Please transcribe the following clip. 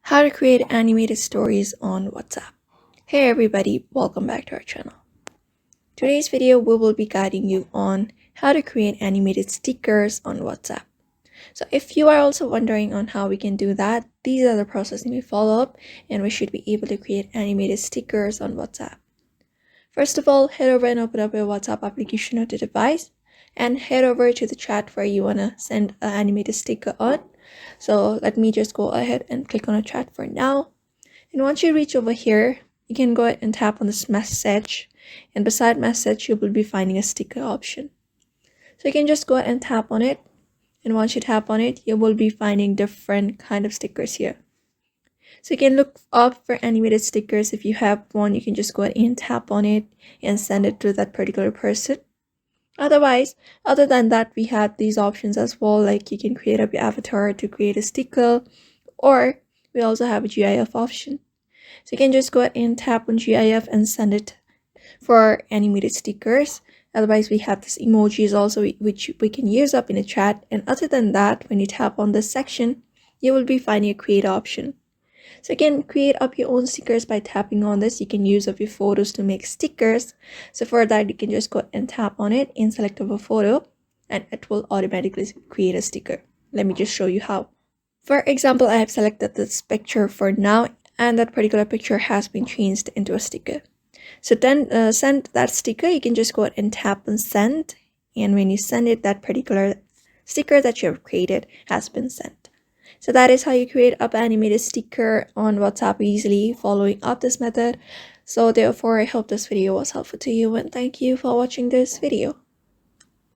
How to create animated stories on WhatsApp. Hey everybody, welcome back to our channel. Today's video we will be guiding you on how to create animated stickers on WhatsApp. So if you are also wondering on how we can do that, these are the processes we follow up and we should be able to create animated stickers on WhatsApp. First of all, head over and open up your WhatsApp application on the device and head over to the chat where you want to send an animated sticker on. So let me just go ahead and click on a chat for now. And once you reach over here, you can go ahead and tap on this message, and beside message you will be finding a sticker option. So you can just go ahead and tap on it, and once you tap on it, you will be finding different kind of stickers here. So you can look up for animated stickers. If you have one, you can just go ahead and tap on it and send it to that particular person. Otherwise, other than that, we have these options as well, like you can create up your avatar to create a sticker, or we also have a GIF option. So you can just go ahead and tap on GIF and send it for animated stickers. Otherwise, we have this emojis also, which we can use up in a chat. And other than that, when you tap on this section, you will be finding a create option. So you can create up your own stickers by tapping on this. You can use up your photos to make stickers. So for that, you can just go and tap on it and select a photo, and it will automatically create a sticker. Let me just show you how. For example, I have selected this picture for now, and that particular picture has been changed into a sticker. So then send that sticker, you can just go ahead and tap on send, and when you send it, that particular sticker that you have created has been sent. So that is how you create up animated sticker on WhatsApp easily following up this method. So therefore, I hope this video was helpful to you, and thank you for watching this video.